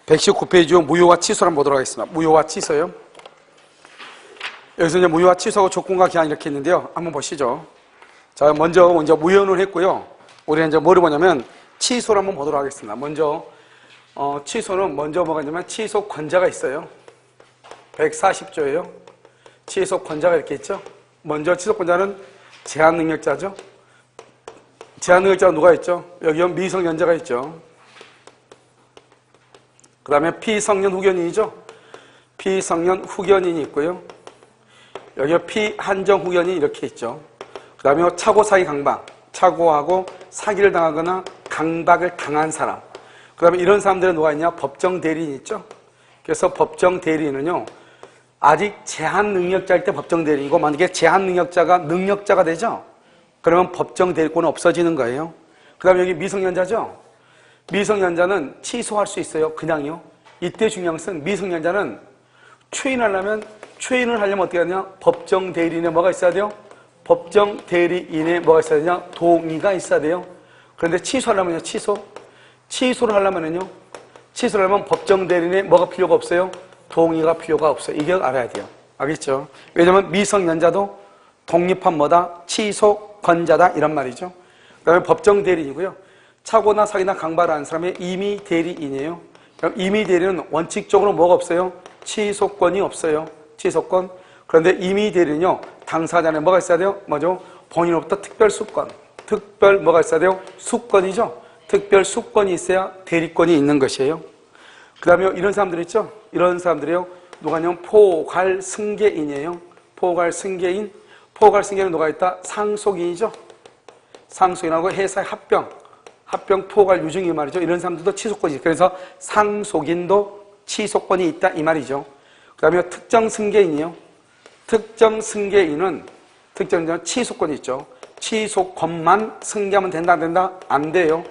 119페이지 무효와 취소를 한번 보도록 하겠습니다. 무효와 취소요. 여기서 이제 무효와 취소하고 조건과 기한 이렇게 있는데요. 한번 보시죠. 자, 먼저 무효는 했고요. 우리는 이제 뭐를 보냐면 취소를 한번 보도록 하겠습니다. 먼저, 취소는 먼저 뭐가 있냐면 취소 권자가 있어요. 140조예요. 취소 권자가 이렇게 있죠. 먼저 취소 권자는 제한 능력자죠. 제한 능력자가 누가 있죠? 여기 미성년자가 있죠. 그 다음에 피성년 후견인이죠. 피성년 후견인이 있고요. 여기 피한정 후견인이 이렇게 있죠. 그 다음에 차고 사기 강박, 차고하고 사기를 당하거나 강박을 당한 사람. 그 다음에 이런 사람들은 누가 있냐? 법정 대리인이 있죠. 그래서 법정 대리인은요, 아직 제한 능력자일 때 법정 대리인이고, 만약에 제한 능력자가 능력자가 되죠? 그러면 법정 대리권은 없어지는 거예요. 그 다음에 여기 미성년자죠? 미성년자는 취소할 수 있어요. 그냥요. 이때 중요한 것은 미성년자는 추인을 하려면 어떻게 하냐? 법정 대리인에 뭐가 있어야 돼요? 법정 대리인에 뭐가 있어야 되냐? 동의가 있어야 돼요. 그런데 취소하려면요, 취소를 하려면 법정 대리인에 뭐가 필요가 없어요? 동의가 필요가 없어요. 이게 알아야 돼요. 알겠죠? 왜냐면 미성년자도 독립한 뭐다? 취소 권자다 이런 말이죠. 그 다음에 법정 대리인이고요. 차고나 사기나 강박을 하는 사람의 임의 대리인이에요. 그럼 임의 대리인은 원칙적으로 뭐가 없어요? 취소권이 없어요. 취소권. 그런데 임의 대리인은요, 당사자는 뭐가 있어야 돼요? 뭐죠? 본인으로부터 특별 수권. 특별 뭐가 있어야 돼요? 수권이죠. 특별 수권이 있어야 대리권이 있는 것이에요. 그 다음에 이런 사람들 있죠? 이런 사람들이요, 누가냐면 포괄승계인이에요. 포괄승계인. 포괄승계는 누가 있다? 상속인이죠. 상속인하고 회사의 합병 포괄 유증이 말이죠. 이런 사람들도 취소권이 있어요. 그래서 상속인도 취소권이 있다 이 말이죠. 그 다음에 특정승계인이요. 특정승계인은 취소권이 있죠. 취소권만 승계하면 된다 안 된다? 안 돼요.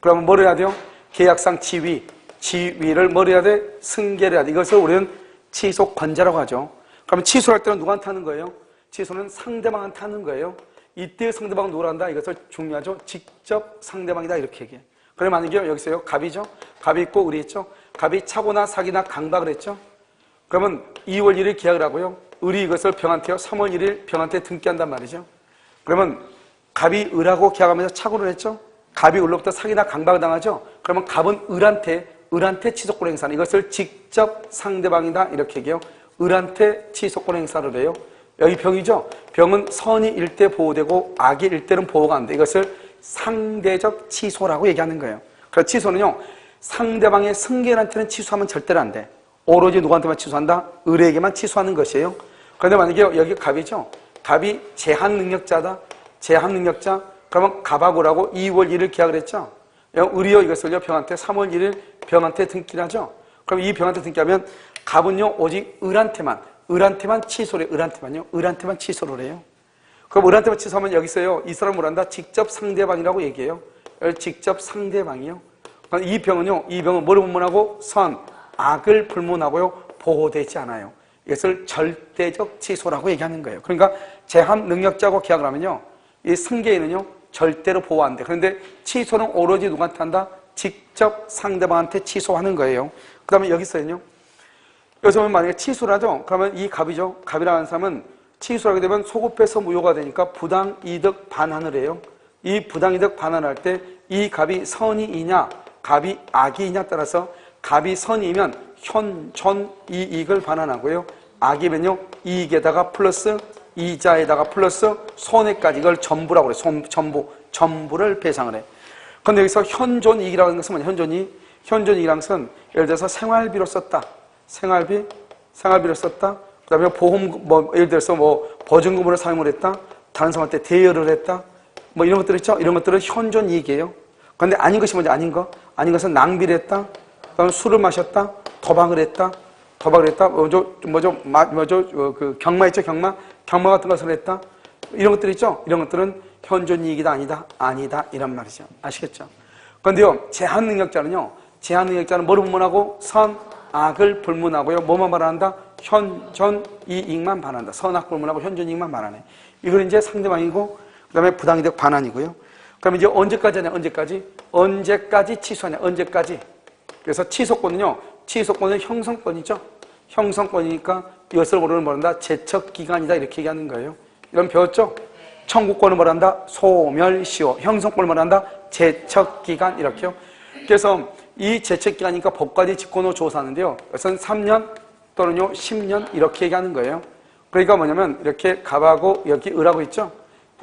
그러면 뭘 해야 돼요? 계약상 지위를 뭘 해야 돼? 승계를 해야 돼. 이것을 우리는 취소권자라고 하죠. 그러면 취소할 때는 누구한테 하는 거예요? 취소는 상대방한테 하는 거예요. 이때 상대방은 누구라 한다? 이것을 중요하죠. 직접 상대방이다 이렇게 얘기해. 그래 만약에 여기서요, 갑이죠. 갑이 있고 을이 있죠. 갑이 차고나 사기나 강박을 했죠. 그러면 2월 1일 계약을 하고요. 을이 이것을 병한테요, 3월 1일 병한테 등기한단 말이죠. 그러면 갑이 을하고 계약하면서 착오를 했죠. 갑이 을로부터 사기나 강박을 당하죠. 그러면 갑은 을한테 취소권 행사는 이것을 직접 상대방이다 이렇게 얘기해요. 을한테 취소권 행사를 해요. 여기 병이죠. 병은 선이 일 때 보호되고 악이 일 때는 보호가 안 돼. 이것을 상대적 취소라고 얘기하는 거예요. 그래서 취소는요, 상대방의 승계한테는 취소하면 절대로 안 돼. 오로지 누구한테만 취소한다? 을에게만 취소하는 것이에요. 그런데 만약에 여기 갑이죠. 갑이 제한 능력자다. 제한 능력자. 그러면 갑하고 을하고 2월 1일 계약을 했죠. 을이요, 이것을요, 병한테 3월 1일 병한테 등기를 하죠. 그럼 이 병한테 등기하면 갑은요, 오직 을한테만 취소를 해요. 을한테만 취소를 해요. 그럼 을한테만 취소하면 여기서요, 이 사람을 한다? 직접 상대방이라고 얘기해요. 직접 상대방이요. 이 병은 뭐를 불문하고? 악을 불문하고요, 보호되지 않아요. 이것을 절대적 취소라고 얘기하는 거예요. 그러니까 제한 능력자하고 계약을 하면요, 이 승계인은요, 절대로 보호 안 돼. 그런데 취소는 오로지 누구한테 한다? 직접 상대방한테 취소하는 거예요. 그 다음에 여기서는요, 여기서 만약에 취소를 하죠? 그러면 이 갑이죠. 갑이라는 사람은 취소하게 되면 소급해서 무효가 되니까 부당이득 반환을 해요. 이 부당이득 반환을 할 때 이 갑이 선이이냐, 갑이 악이이냐 따라서 갑이 선이면 현존이익을 반환하고요. 악이면요, 이익에다가 플러스 이자에다가 플러스 손해까지 이걸 전부라고 그래요. 전부를 배상을 해. 그런데 여기서 현존이익이라는 것은 뭐냐? 현존이익이라는 것은 예를 들어서 생활비로 썼다. 생활비를 썼다. 그 다음에 보험, 예를 들어서 보증금으로 사용을 했다. 다른 사람한테 대여를 했다. 이런 것들 있죠? 이런 것들은 현존이익이에요. 그런데 아닌 것이 뭐지? 아닌 것은 낭비를 했다. 그 다음에 술을 마셨다. 도박을 했다. 경마 있죠? 경마 같은 것을 했다. 이런 것들 있죠? 이런 것들은 현존이익이다. 아니다. 이런 말이죠. 아시겠죠? 그런데요, 제한 능력자는 뭐를 불문하고? 악을 불문하고요. 뭐만 반환한다? 현존이익만 반환한다. 선악 불문하고 현존이익만 반환해. 이건 이제 상대방이고, 그 다음에 부당이득 반환이고요. 그럼 이제 언제까지 하냐? 언제까지 취소하냐, 언제까지. 그래서 취소권은요, 취소권은 형성권이죠. 형성권이니까 이것을 우리는 뭐란다? 제척기간이다 이렇게 얘기하는 거예요. 이런 배웠죠? 청구권을 뭐란다? 소멸시효. 형성권을 뭐란다? 제척기간 이렇게요. 그래서 이 제척기간이니까 법관이 직권으로 조사하는데요. 이것은 3년 또는요 10년 이렇게 얘기하는 거예요. 그러니까 뭐냐면 이렇게 갑하고 여기 을하고 있죠.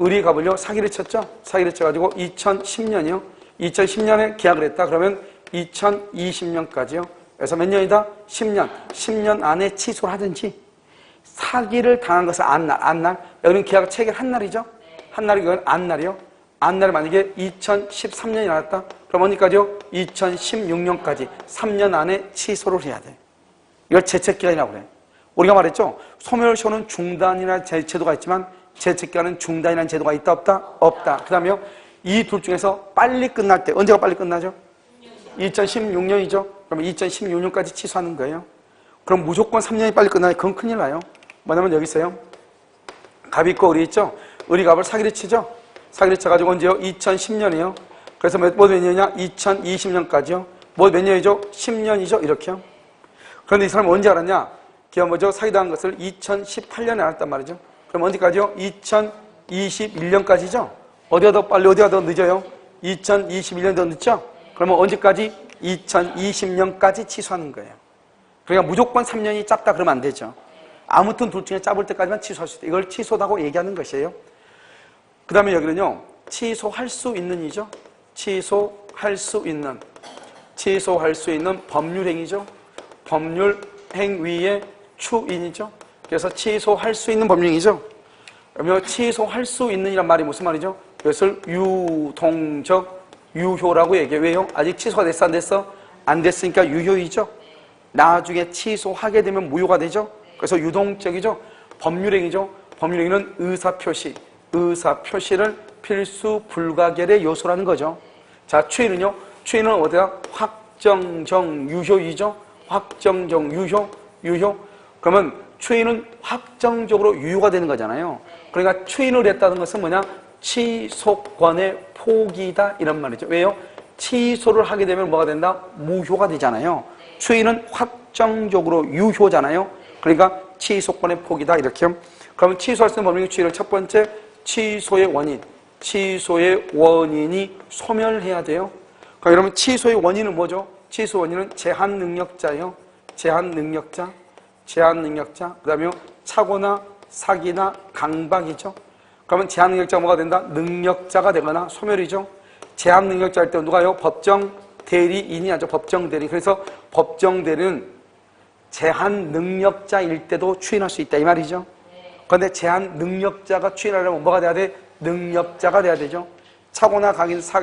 을이 갑을요 사기를 쳤죠. 사기를 쳐가지고 2010년이요. 2010년에 계약을 했다. 그러면 2020년까지요. 그래서 몇 년이다? 10년. 10년 안에 취소를 하든지 사기를 당한 것은 안날. 여기는 계약 체결한 날이죠. 한 날이 그건 안날이요. 안날이 만약에 2013년이 나왔다. 그럼 언제까지요? 2016년까지 3년 안에 취소를 해야 돼. 이걸 제척기간이라고 그래. 우리가 말했죠. 소멸시효는 중단이라는 제도가 있지만 제척기간은 중단이라는 제도가 있다 없다? 없다. 그 다음에요. 이 둘 중에서 빨리 끝날 때 언제가 빨리 끝나죠? 2016년이죠. 그러면 2016년까지 취소하는 거예요. 그럼 무조건 3년이 빨리 끝나면 그건 큰일 나요. 뭐냐면 여기 있어요. 갑이 있고 을이 있죠. 을이 갑을 사기를 치죠. 사기를 쳐가지고 언제요? 2010년이요. 그래서 몇 년이냐? 2020년까지요. 몇 년이죠? 10년이죠. 이렇게요. 그런데 이 사람은 언제 알았냐? 기가 뭐죠? 사기당한 것을 2018년에 알았단 말이죠. 그럼 언제까지요? 2021년까지죠. 어디가 더 빨리, 어디가 더 늦어요? 2021년 더 늦죠? 그러면 언제까지? 2020년까지 취소하는 거예요. 그러니까 무조건 3년이 짧다 그러면 안 되죠. 아무튼 둘 중에 짧을 때까지만 취소할 수 있다. 이걸 취소다고 얘기하는 것이에요. 그 다음에 여기는요. 취소할 수 있는이죠. 취소할 수 있는. 취소할 수 있는 법률행위죠. 법률 행위의 추인이죠. 그래서 취소할 수 있는 법률행위죠. 그러면 취소할 수 있는 이란 말이 무슨 말이죠? 이것을 유동적 유효라고 얘기해요. 왜요? 아직 취소가 됐어 안 됐어? 안 됐으니까 유효이죠. 나중에 취소하게 되면 무효가 되죠. 그래서 유동적이죠. 법률행위죠. 법률행위는 의사표시, 의사표시를 필수 불가결의 요소라는 거죠. 자, 추인은요. 추인은 어디다? 확정적 유효이죠. 확정적 유효. 그러면 추인은 확정적으로 유효가 되는 거잖아요. 그러니까 추인을 했다는 것은 뭐냐? 취소권의 포기다 이런 말이죠. 왜요? 취소를 하게 되면 뭐가 된다? 무효가 되잖아요. 추인은 확정적으로 유효잖아요. 그러니까 취소권의 포기다 이렇게요. 그러면 취소할 수 있는 법률 추인을 첫 번째 취소의 원인. 취소의 원인이 소멸해야 돼요. 그럼 여러분 취소의 원인은 뭐죠? 취소 원인은 제한 능력자예요. 제한 능력자. 그 다음에 착오나 사기나 강박이죠. 그러면 제한 능력자가 뭐가 된다? 능력자가 되거나 소멸이죠. 제한 능력자일 때 누가요? 법정 대리인이 하죠. 법정 대리인. 그래서 법정 대리는 제한 능력자일 때도 추인할 수 있다 이 말이죠. 그런데 제한 능력자가 추인하려면 뭐가 돼야 돼? 능력자가 돼야 되죠. 착오나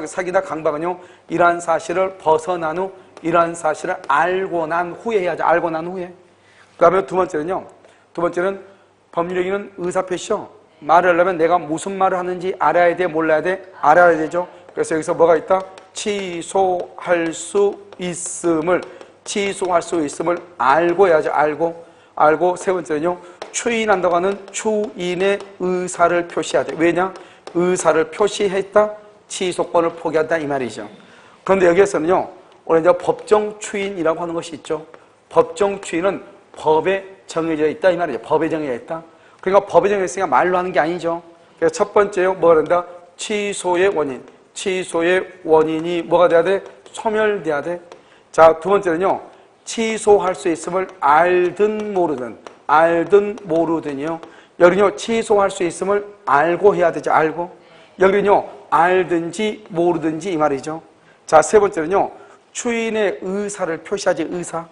사기나 강박은요. 이러한 사실을 벗어난 후 이러한 사실을 알고 난 후에 해야죠. 알고 난 후에. 그 다음에 두 번째는요. 두 번째는 법률행위는 의사표시죠. 말을 하려면 내가 무슨 말을 하는지 알아야 돼? 몰라야 돼? 알아야 되죠. 그래서 여기서 뭐가 있다? 취소할 수 있음을 알고 해야죠. 알고 세 번째는요. 추인한다고 하는 추인의 의사를 표시해야 돼. 왜냐? 의사를 표시했다. 취소권을 포기한다 이 말이죠. 그런데 여기에서는요. 오늘 이제 법정 추인이라고 하는 것이 있죠. 법정 추인은 법에 정해져 있다 이 말이죠. 법에 정해져 있다. 그러니까 법에 정해져 있으니까 말로 하는 게 아니죠. 그래서 첫 번째요. 뭐가 된다? 취소의 원인. 취소의 원인이 뭐가 돼야 돼? 소멸돼야 돼. 자, 두 번째는요. 취소할 수 있음을 알든 모르든이요. 여기는요. 취소할 수 있음을 알고 해야 되죠. 알고. 여기는요. 알든지 모르든지 이 말이죠. 자, 세 번째는요. 추인의 의사를 표시하지. 의사.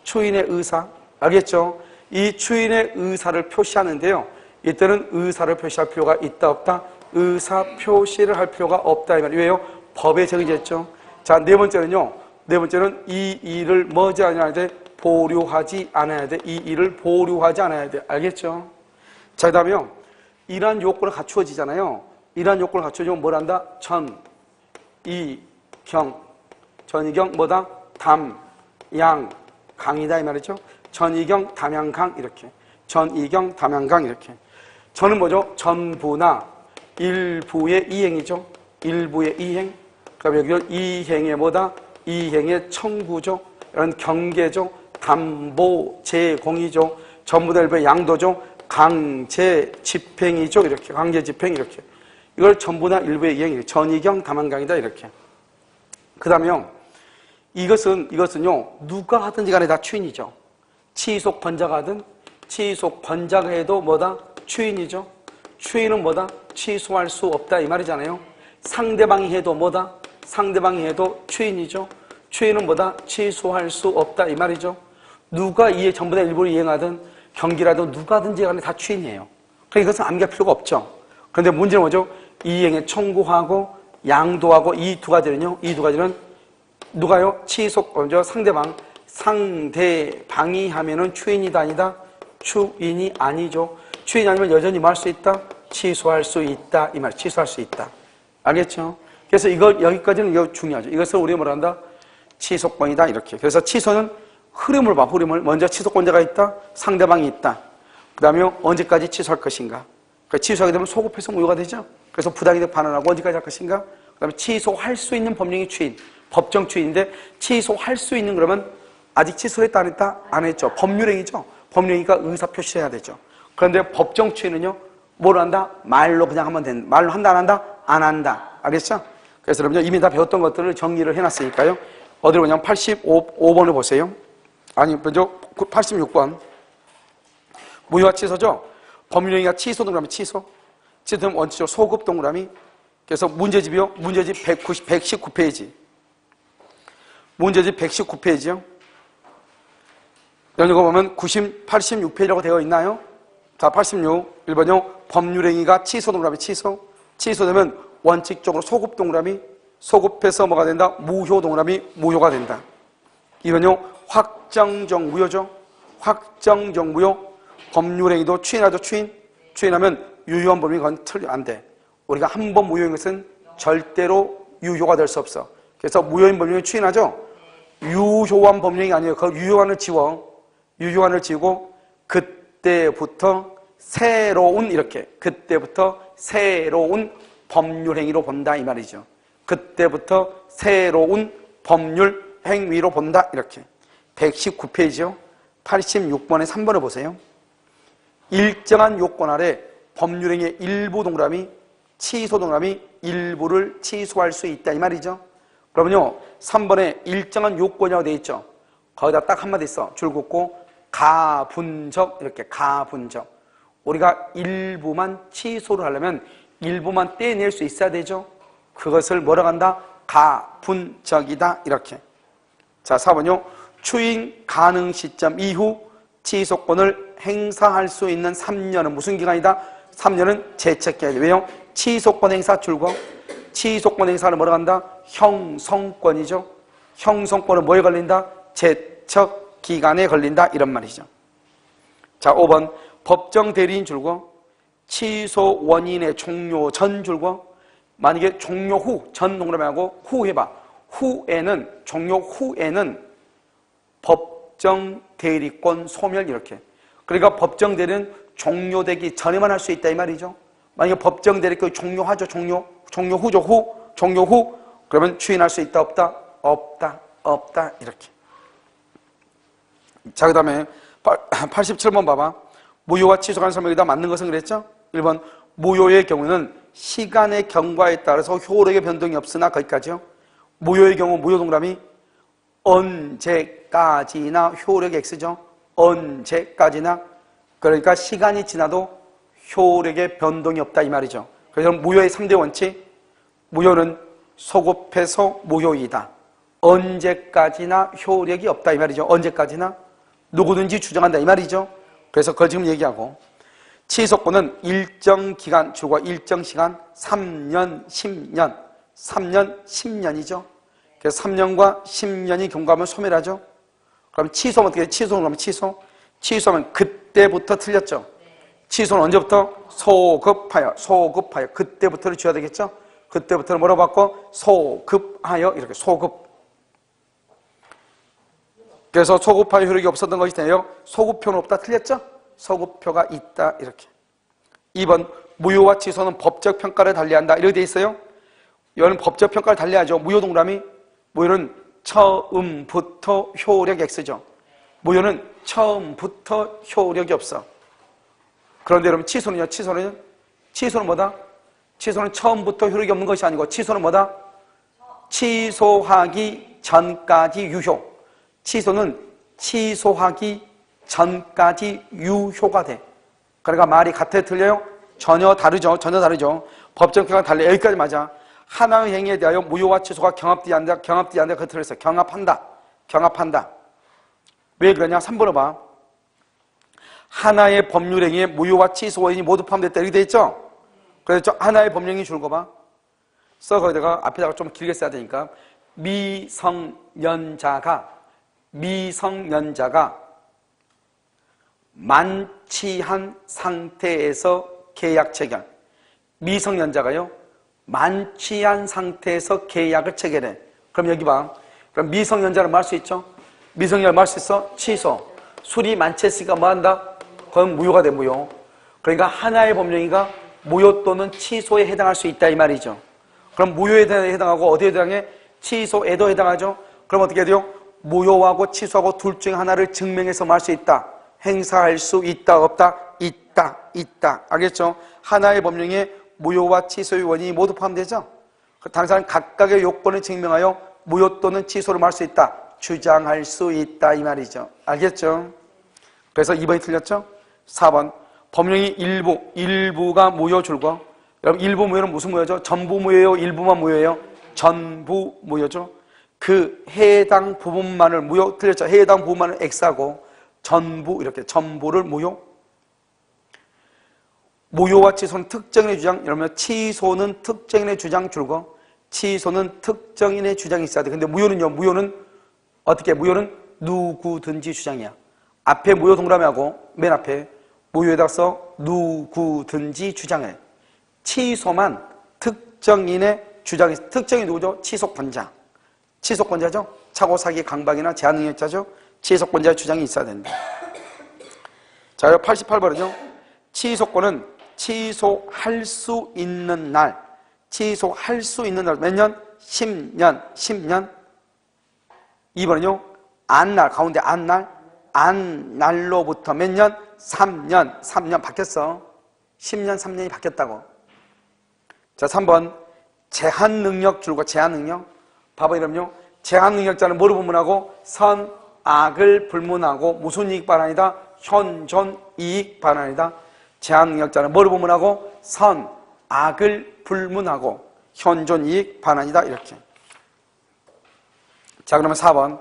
추인의 의사. 알겠죠? 이 추인의 의사를 표시하는데요. 이때는 의사를 표시할 필요가 있다 없다? 의사 표시를 할 필요가 없다 이 말이에요. 왜요? 법에 정해져 있죠. 자, 네 번째는요. 네 번째는 이 일을 뭐지 않아야 돼? 보류하지 않아야 돼. 이 일을 보류하지 않아야 돼. 알겠죠? 자, 그 다음에요. 이러한 요건을 갖추어지잖아요. 이러한 요건을 갖추어지면 뭘 한다? 전이경 뭐다? 담, 양, 강이다 이 말이죠. 전이경, 담양, 강 이렇게. 전이경, 담양, 강 이렇게. 전은 뭐죠? 전부나 일부의 이행이죠. 일부의 이행. 그럼 여기 이행의 뭐다? 이행의 청구죠. 이런 경계죠. 담보, 제공이죠. 전부 다 일부의 양도죠. 강제 집행이죠. 이렇게 강제 집행 이렇게. 이걸 전부 다 일부의 이행이에요. 전이경 담한강이다 이렇게. 그다음에요. 이것은요. 누가 하든지 간에 다 추인이죠. 치속 권자가 하든 치속 권자가 해도 뭐다? 추인이죠. 추인은 뭐다? 취소할 수 없다 이 말이잖아요. 상대방이 해도 뭐다? 상대방이 해도 추인이죠. 추인은 뭐다? 취소할 수 없다 이 말이죠. 누가 이해 전부 다 일부를 이행하든 경기라도 누가든지 간에 다 추인이에요. 그러니까 이것은 암기할 필요가 없죠. 그런데 문제는 뭐죠? 이행에 청구하고 양도하고 이 두 가지는요. 이 두 가지는 누가요? 취속 먼저 상대방이 하면은 추인이다 아니다? 추인이 아니죠. 추인이 아니면 여전히 뭐 할 수 있다? 취소할 수 있다 이 말. 취소할 수 있다. 알겠죠? 그래서 여기까지는 이거 중요하죠. 이것을 우리가 뭐라 한다? 취소권이다 이렇게. 그래서 취소는 흐름을 봐. 흐름을. 먼저 취소권자가 있다. 상대방이 있다. 그 다음에 언제까지 취소할 것인가. 그러니까 취소하게 되면 소급해서 무효가 되죠. 그래서 부당이득 반환하고 언제까지 할 것인가. 그 다음에 취소할 수 있는 법령이 추인. 법정 추인인데 취소할 수 있는 그러면 아직 취소했다 안 했다? 안 했죠. 법률행위죠. 법률행위가 의사표시를 해야 되죠. 그런데 법정 추인은요. 뭘 한다? 말로 그냥 하면 된다. 말로 한다 안 한다? 안 한다. 알겠죠? 그래서 여러분요. 이미 다 배웠던 것들을 정리를 해놨으니까요. 어디로 보냐면 85번을 보세요. 아니, 먼저 86번. 무효와 취소죠? 법률행위가 취소 동그라미 취소. 취소는 원칙적으로 소급 동그라미. 그래서 문제집이요. 문제집 119페이지. 문제집 119페이지요. 여기 보면 86페이지라고 되어 있나요? 자, 86. 1번요. 법률행위가 취소 동그라미 취소. 취소되면 원칙적으로 소급 동그라미. 소급해서 뭐가 된다? 무효 동그라미 무효가 된다. 2번요. 확정적 무효죠. 확정적 무효. 법률행위도 추인하죠. 추인하면 유효한 법률이 그건 안 돼. 우리가 한 번 무효인 것은 절대로 유효가 될 수 없어. 그래서 무효인 법률을 추인하죠. 유효한 법령이 아니에요. 그 유효한을 지워. 유효한을 지우고 그때부터 새로운 이렇게 그때부터 새로운 법률행위로 본다 이 말이죠. 그때부터 새로운 법률 행위로 본다 이렇게. 119페이지요. 86번에 3번을 보세요. 일정한 요건 아래 법률행위의 일부 동그라미 취소 동그라미 일부를 취소할 수 있다 이 말이죠. 그러면요 3번에 일정한 요건이라고 되어 있죠. 거기다 딱 한마디 써. 줄 긋고 가분적 이렇게 가분적. 우리가 일부만 취소를 하려면 일부만 떼낼 수 있어야 되죠. 그것을 뭐라고 한다? 가분적이다 이렇게. 자 4번요. 추인 가능 시점 이후 취소권을 행사할 수 있는 3년은 무슨 기간이다? 3년은 제척기간이죠. 왜요? 취소권 행사 줄거. 취소권 행사를 뭐라고 한다? 형성권이죠. 형성권은 뭐에 걸린다? 제척기간에 걸린다 이런 말이죠. 자 5번 법정 대리인 줄거. 취소 원인의 종료 전 줄거. 만약에 종료 후 전 동그라미하고 후 해봐. 후에는 종료 후에는 법정 대리권 소멸 이렇게. 그러니까 법정 대리는 종료되기 전에만 할 수 있다 이 말이죠. 만약에 법정 대리권 종료하죠. 종료 후죠. 종료 후 그러면 추인할 수 있다 없다? 없다 이렇게. 자 그다음에 87번 봐봐. 무효와 취소간 설명이 다 맞는 것은 그랬죠? 1번 무효의 경우는 시간의 경과에 따라서 효력의 변동이 없으나 거기까지요. 무효의 경우 무효 동그라미 언제까지나 효력이 X죠. 언제까지나. 그러니까 시간이 지나도 효력의 변동이 없다 이 말이죠. 그래서 무효의 3대 원칙. 무효는 소급해서 무효이다. 언제까지나 효력이 없다 이 말이죠. 언제까지나 누구든지 주장한다 이 말이죠. 그래서 그걸 지금 얘기하고 취소권은 일정 기간 주고 일정 시간 3년, 10년 3년, 10년이죠. 그래서 3년과 10년이 경과하면 소멸하죠. 그럼 취소하면 어떻게 돼? 취소하면 취소하면 그때부터 틀렸죠. 취소는 언제부터? 소급하여 그때부터를 줘야 되겠죠. 그때부터는 뭐라고 바꿔? 소급하여 이렇게 소급. 그래서 소급하여 효력이 없었던 것이 되네요. 소급표는 없다 틀렸죠? 소급표가 있다 이렇게. 2번 무효와 취소는 법적 평가를 달리한다 이렇게 돼 있어요. 이거는 법적 평가를 달리하죠. 무효 동그라미. 무효는 처음부터 효력 X죠. 무효는 처음부터 효력이 없어. 그런데 여러분 취소는요? 취소는 뭐다? 취소는 처음부터 효력이 없는 것이 아니고 취소는 뭐다? 취소하기 전까지 유효. 취소는 취소하기 전까지 유효가 돼. 그러니까 말이 같아요? 틀려요? 전혀 다르죠. 전혀 다르죠. 법정 평가가 달라. 여기까지 맞아. 하나의 행위에 대하여 무효와 취소가 경합되지 않는다. 경합되지 않는다. 그 틀렸어. 경합한다. 경합한다. 왜 그러냐? 3번을 봐. 하나의 법률 행위에 무효와 취소 원인이 모두 포함됐다. 이렇게 돼 있죠? 그래서 하나의 법령이 줄 거 봐. 거기다가 앞에다가 좀 길게 써야 되니까 미성년자가 만취한 상태에서 계약 체결. 미성년자가요, 만취한 상태에서 계약을 체결해. 그럼 여기 봐. 그럼 미성년자를 말 수 있죠? 미성년자를 말 수 있어? 취소. 술이 만취했으니까 뭐 한다? 그건 무효가 돼, 무효. 그러니까 하나의 법령이가 무효 또는 취소에 해당할 수 있다, 이 말이죠. 그럼 무효에 해당하고 어디에 해당해? 취소에도 해당하죠. 그럼 어떻게 돼요? 무효하고 취소하고 둘 중에 하나를 증명해서 말 수 있다. 행사할 수 있다, 없다? 있다. 알겠죠? 하나의 법령에 무효와 취소의 원인이 모두 포함되죠? 당사자는 각각의 요건을 증명하여 무효 또는 취소를 말 수 있다. 주장할 수 있다, 이 말이죠. 알겠죠? 그래서 2번이 틀렸죠? 4번. 법령이 일부가 무효 줄거. 여러분, 일부 무효는 무슨 무효죠? 전부 무효예요? 일부만 무효예요? 전부 무효죠? 그 해당 부분만을 무효, 틀렸죠? 해당 부분만을 X하고 전부, 이렇게 전부를 무효. 무효와 취소는 특정인의 주장. 여러분, 취소는 특정인의 주장 줄거. 취소는 특정인의 주장이 있어야 돼. 근데 무효는요? 무효는 어떻게? 무효는 누구든지 주장이야. 앞에 무효 동그라미하고 맨 앞에 무효에다 써 누구든지 주장해. 취소만 특정인의 주장이 있어. 특정이 누구죠? 취소권자. 취소권자죠? 차고 사기 강박이나 제한 능력자죠? 취소권자의 주장이 있어야 된다. 자, 88번이죠. 취소권은 취소할 수 있는 날. 취소할 수 있는 날. 몇 년? 10년. 2번은요. 안날. 가운데 안날. 안날로부터 몇 년? 3년 바뀌었어. 10년, 3년이 바뀌었다고. 자, 3번. 제한 능력 줄고 제한 능력. 봐봐, 이러면요. 제한 능력자는 뭐를 불문하고? 선, 악을 불문하고 무슨 이익 반환이다? 현존 이익 반환이다. 제한 능력자는 뭐를 불문하고? 선, 악을 불문하고 현존 이익 반환이다. 이렇게. 자, 그러면 4번.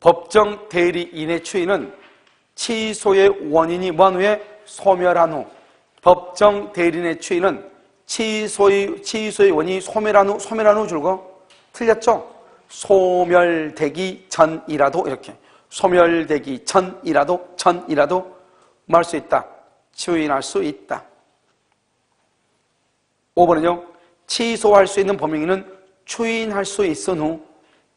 법정 대리인의 추인은 취소의 원인이 뭐한 후에? 소멸한 후. 법정 대리인의 추인은 취소의 원인이 소멸한 후 줄거. 틀렸죠? 소멸되기 전이라도, 이렇게. 소멸되기 전이라도 말 수 있다. 추인할 수 있다. 5번은요. 취소할 수 있는 법령인은 추인할 수 있은 후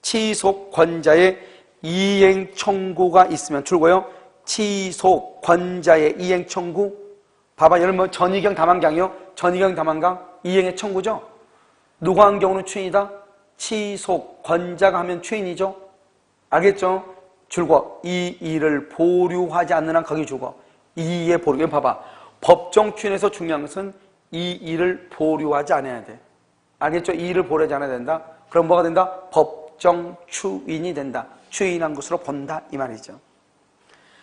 취소권자의 이행 청구가 있으면 줄고요. 취소권자의 이행 청구. 봐봐, 여러분, 뭐 전의경 담안경이요? 전의경 담안경 이행의 청구죠? 누가 한 경우는 추인이다? 취소권자가 하면 추인이죠? 알겠죠? 줄고 이 일을 보류하지 않는 한 거기 줄고 이의 보류. 봐봐, 법정 추인에서 중요한 것은 이 일을 보류하지 않아야 돼. 알겠죠? 이 일을 보류하지 않아야 된다. 그럼 뭐가 된다? 법정 추인이 된다. 추인한 것으로 본다, 이 말이죠.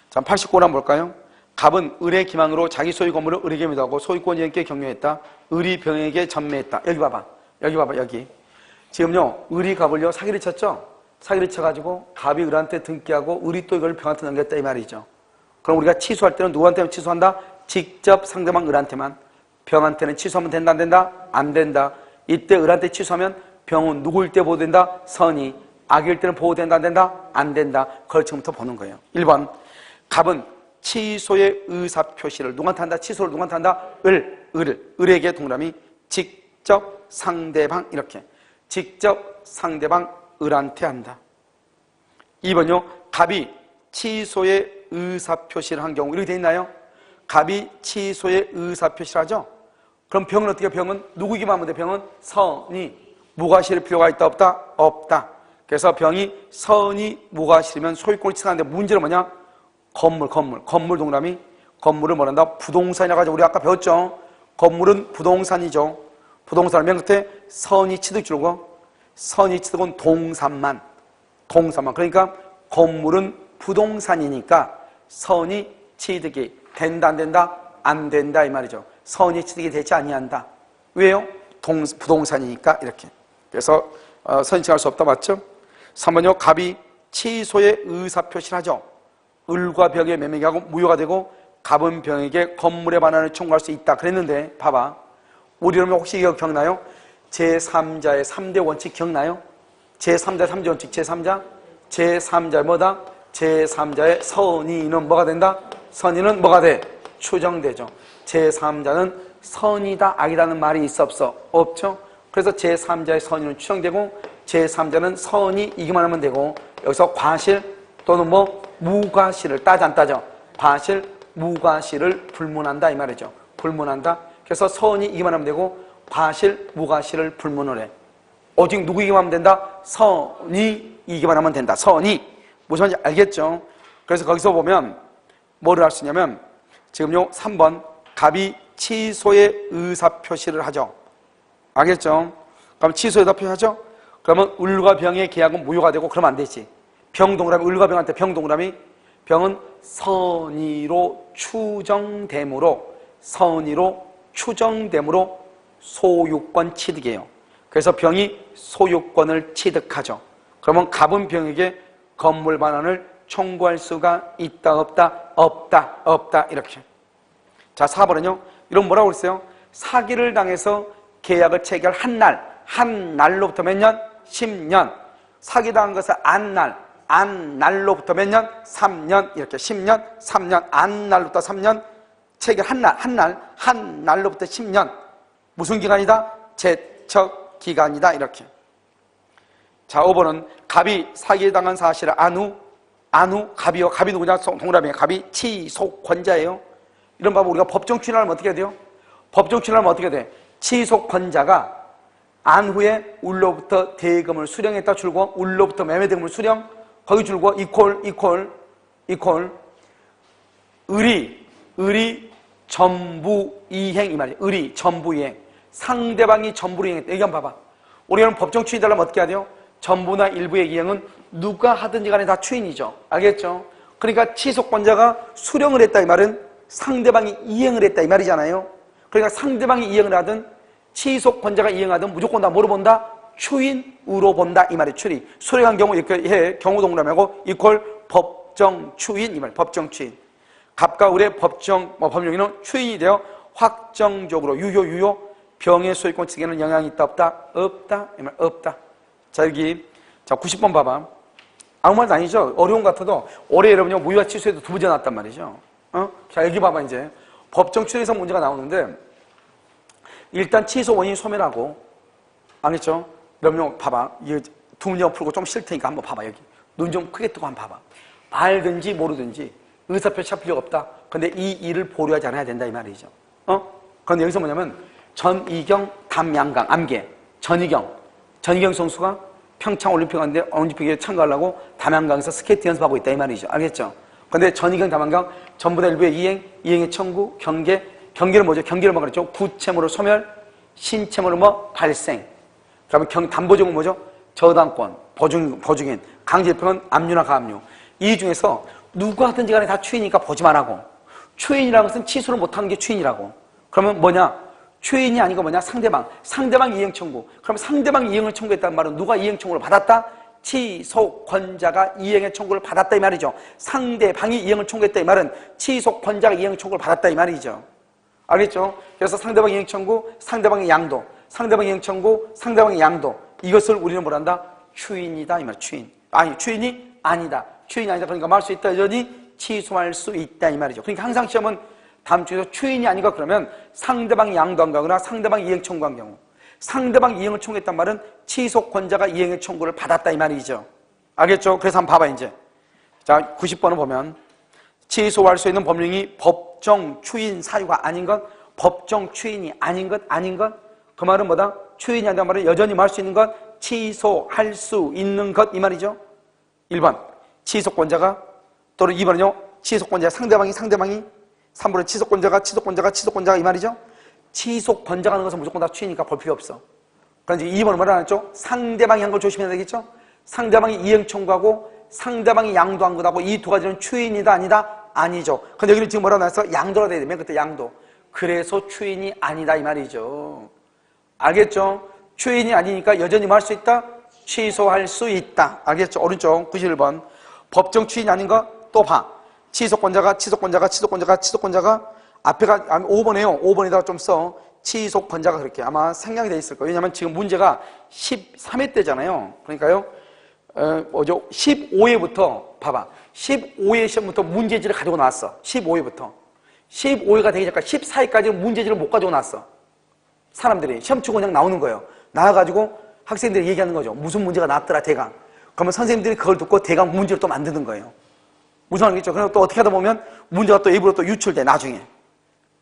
자, 89번 한번 볼까요? 갑은 을의 기망으로 자기 소유 건물을 을에게 매도하고 소유권자에게 경유했다. 을이 병에게 전매했다. 여기 봐봐. 여기. 지금요, 을이 갑을요, 사기를 쳤죠? 사기를 쳐가지고 갑이 을한테 등기하고 을이 또 이걸 병한테 넘겼다, 이 말이죠. 그럼 우리가 취소할 때는 누구한테만 취소한다? 직접 상대방 을한테만. 병한테는 취소하면 된다, 안 된다? 안 된다. 이때 을한테 취소하면 병은 누구일 때 보호된다? 선이. 악일 때는 보호된다, 안 된다? 안 된다. 그걸 지금부터 보는 거예요. 1번. 갑은 취소의 의사표시를 누구한테 한다? 취소를 누구한테 한다? 을에게 동그라미 직접 상대방, 이렇게. 직접 상대방 을한테 한다. 2번요. 갑이 취소의 의사표시를 한 경우 이렇게 돼 있나요? 갑이 취소의 의사표시를 하죠? 그럼 병은 어떻게 병은 누구에게만 하면 돼? 병은 선이 무가 실을 필요가 있다 없다? 없다. 그래서 병이 선이 무가 실으면 소유권을 취득하는데 문제는 뭐냐? 건물 동그라미 건물을 뭐란다? 부동산이라고 하죠. 우리 아까 배웠죠? 건물은 부동산이죠. 부동산을 맨 끝에 선이 취득 줄고 선이 취득은 동산만 그러니까 건물은 부동산이니까 선이 취득이 된다 안 된다? 안 된다 이 말이죠. 선이 취득이 되지 아니한다. 왜요? 부동산이니까 이렇게. 그래서 선이 취득할 수 없다 맞죠? 3번요. 갑이 취소의 의사표시를 하죠. 을과 병의 매매계약은 무효가 되고 갑은 병에게 건물의 반환을 청구할 수 있다 그랬는데 봐봐. 우리 여러분 혹시 이거 기억나요? 제3자의 3대 원칙 기억나요? 제3자의 3대 원칙 제3자의 뭐다? 제3자의 선의는 뭐가 된다? 선의는 뭐가 돼? 추정되죠. 제3자는 선이다 악이라는 말이 있어 없어? 없죠. 그래서 제3자의 선의는 추정되고 제3자는 선이 이기만 하면 되고 여기서 과실 또는 뭐 무과실을 따져 안 따져? 과실, 무과실을 불문한다 이 말이죠. 불문한다. 그래서 선이 이기만 하면 되고 과실, 무과실을 불문을 해. 오직 누구 이기만 하면 된다? 선이 이기만 하면 된다. 선이. 무슨 말인지 알겠죠? 그래서 거기서 보면 뭐를 할 수 있냐면 지금요 3번 갑이 취소의 의사표시를 하죠. 알겠죠? 그럼 취소의 의사표시하죠? 그러면 을과 병의 계약은 무효가 되고 그러면 안 되지. 병 동그라미 을과 병한테 병 동그라미 병은 선의로 추정됨으로 소유권 취득이에요. 그래서 병이 소유권을 취득하죠. 그러면 갑은 병에게 건물 반환을 청구할 수가 있다 없다? 없다 이렇게. 자 4번은요 이런 뭐라고 그랬어요? 사기를 당해서 계약을 체결한 한 날로부터 몇 년? 10년. 사기당한 것을 안 날로부터 몇 년? 3년 이렇게 10년, 3년, 안 날로부터 3년 체결 한 날로부터 10년 무슨 기간이다? 제척 기간이다 이렇게. 자 5번은 갑이 사기당한 사실을 안 후 갑이 누구냐? 동그라미에 갑이 취소권자예요. 이런 거 우리가 법정 추인하면 어떻게 돼요? 법정 추인하면 어떻게 돼? 취소권자가 안 후에 을로부터 대금을 수령했다 줄고 을로부터 매매대금을 수령 거기 줄고 이퀄 을이 전부 이행 이 말이에요. 을이 전부 이행 상대방이 전부를 이행했다. 여기 한번 봐봐. 우리는 법정 추인 달라면 어떻게 해야 돼요? 전부나 일부의 이행은 누가 하든지 간에 다 추인이죠. 알겠죠? 그러니까 취소권자가 수령을 했다 이 말은 상대방이 이행을 했다 이 말이잖아요. 그러니까 상대방이 이행을 하든 취소권자가 이행하든 무조건 다 뭐로 본다? 추인으로 본다 이 말이에요. 추인. 수령한 경우 이렇게 해. 경우 동그라미하고 이퀄 법정 추인 이 말. 법정 추인. 갑과 을의 법령에는 추인이 되어 확정적으로 유효 병의 소유권 측에는 영향이 있다 없다? 이 말. 없다. 자 여기 자 90번 봐봐. 아무 말도 아니죠. 어려운 것 같아도 올해 여러분요 무효와 취소에도 2번째 나왔단 말이죠. 자 여기 봐봐. 이제 법정 추인에서 문제가 나오는데 일단 취소 원인이 소멸하고 알겠죠? 여러분 봐봐. 이거 두 문제 풀고 좀 싫을 테니까 한번 봐봐. 여기 눈 좀 크게 뜨고 한번 봐봐. 알든지 모르든지 의사표시 할 필요가 없다. 근데 이 일을 보류하지 않아야 된다 이 말이죠. 그런데 여기서 뭐냐면 전이경 담양강 암계 전이경 선수가 평창 올림픽에 참가하려고 담양강에서 스케이트 연습하고 있다 이 말이죠. 알겠죠? 근데 전이경 담양강 전부 다 일부의 이행의 청구 경계는 뭐죠? 경계를 뭐 그랬죠? 구채무로 소멸 신채무로 뭐 발생 그다음에 담보적은 뭐죠? 저당권 보증인 강제입행은 압류나 가압류 이 중에서 누가 하든지 간에 다 추인이니까 보지만 하고 추인이라는 것은 취소를 못하는 게 추인이라고. 그러면 뭐냐? 추인이 아니고 뭐냐? 상대방 이행 청구. 그럼 상대방이 이행을 청구했다는 말은 누가 이행 청구를 받았다? 취소권자가 이행의 청구를 받았다 이 말이죠. 상대방이 이행을 청구했다 이 말은 취소권자가 이행의 청구를 받았다 이 말이죠. 알겠죠? 그래서 상대방 이행 청구, 상대방의 양도, 상대방 이행 청구, 상대방의 양도 이것을 우리는 뭐란다? 추인이다 이 말. 추인이 아니다. 그러니까 말할 수 있다 여전히 취소할 수 있다 이 말이죠. 그러니까 항상 시험은 다음 주에서 추인이 아니고 그러면 상대방이 양도한 거거나 상대방이 이행 청구한 경우 상대방이 이행을 청구했단 말은 취소권자가 이행의 청구를 받았다 이 말이죠. 알겠죠? 그래서 한번 봐봐 이제. 자 90번을 보면 취소할 수 있는 법령이 법정 추인 사유가 아닌 건 법정 추인이 아닌 것, 아닌 것. 그 말은 뭐다? 추인이 아니란 말은 여전히 뭐 할 수 있는 것, 취소할 수 있는 것, 이 말이죠. 1번, 취소권자가, 또는 2번은요, 취소권자, 상대방이, 3번은 취소권자가 이 말이죠. 취소권자가 하는 것은 무조건 다 추인이니까 볼 필요 없어. 그런데 2번은 뭐라 하죠? 상대방이 한 걸 조심해야 되겠죠? 상대방이 이행 청구하고 상대방이 양도한 것하고 이 두 가지는 추인이다, 아니다? 아니죠. 근데 여기는 지금 뭐라고 나왔어? 양도라 돼야 돼. 맨 끝에 양도. 그래서 추인이 아니다, 이 말이죠. 알겠죠? 추인이 아니니까 여전히 뭐 할 수 있다? 취소할 수 있다. 알겠죠? 오른쪽 91번. 법정 추인이 아닌 거 또 봐. 취소권자가 앞에가 5번이에요. 5번에다가 좀 써. 취소권자가 그렇게 아마 생략이 돼 있을 거예요. 왜냐하면 지금 문제가 13회 때잖아요. 그러니까요. 15회부터 봐봐. 15회 시험부터 문제지를 가지고 나왔어. 15회부터. 15회가 되기 전까지 14회까지는 문제지를 못 가지고 나왔어. 사람들이 시험 치고 그냥 나오는 거예요. 나와가지고 학생들이 얘기하는 거죠. 무슨 문제가 나왔더라, 대강. 그러면 선생님들이 그걸 듣고 대강 문제를 또 만드는 거예요. 무슨 말이겠죠? 그리고 또 어떻게 하다 보면 문제가 또 일부러 또 유출돼, 나중에.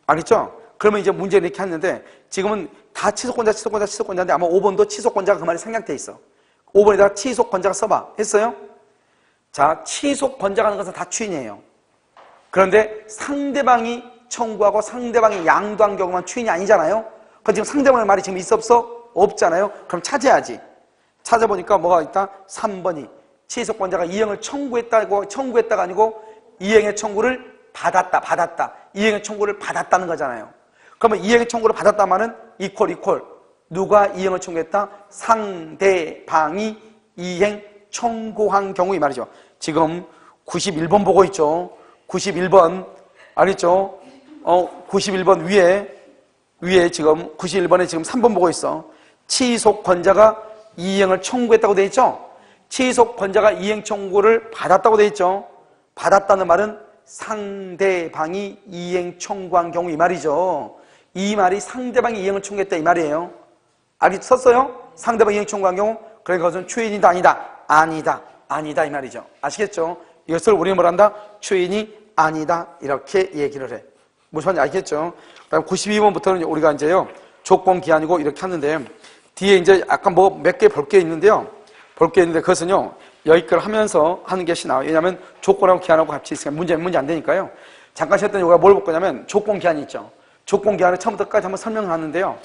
알겠죠? 그러면 이제 문제를 이렇게 하는데 지금은 다 취소권자인데 아마 5번도 취소권자가 그 말이 생략돼 있어. 5번에다가 취소권자가 써봐. 했어요? 자, 취소권자가 하는 것은 다 추인이에요. 그런데 상대방이 청구하고 상대방이 양도한 경우만 추인이 아니잖아요? 그럼 지금 상대방의 말이 지금 있어 없어? 없잖아요? 그럼 찾아야지. 찾아보니까 뭐가 있다? 3번이 취소권자가 이행을 청구했다가 아니고 이행의 청구를 받았다. 이행의 청구를 받았다는 거잖아요. 그러면 이행의 청구를 받았다 말은 이퀄. 누가 이행을 청구했다? 상대방이 이행 청구한 경우 이 말이죠. 지금 91번 보고 있죠. 91번 알겠죠? 91번 위에 지금 91번에 지금 3번 보고 있어. 취소권자가 이행을 청구했다고 돼 있죠? 취소권자가 이행 청구를 받았다고 돼 있죠? 받았다는 말은 상대방이 이행 청구한 경우 이 말이죠. 이 말이 상대방이 이행을 청구했다 이 말이에요. 썼어요? 상대방이 이행 청구한 경우 그러니까 그것은 추인이다 아니다 이 말이죠. 아시겠죠? 이것을 우리는 뭘 한다? 추인이 아니다 이렇게 얘기를 해. 무슨 말인지 알겠죠? 그다음 92번부터는 우리가 이제요 조건 기한이고 이렇게 하는데 뒤에 이제 아까 뭐 몇 개 볼 게 있는데요. 그것은요 여기 걸 하면서 하는 것이 나와요. 왜냐하면 조건하고 기한하고 같이 있으니까 문제 안 되니까요. 잠깐 쉬었더니 우리가 뭘 볼 거냐면 조건 기한이 있죠. 조건 기한을 처음부터 끝까지 한번 설명을 하는데요.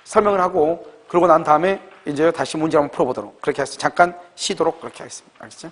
설명을 하고 그러고 난 다음에 이제 다시 문제 한번 풀어보도록 그렇게 해서 잠깐 쉬도록 그렇게 하겠습니다. 알겠죠?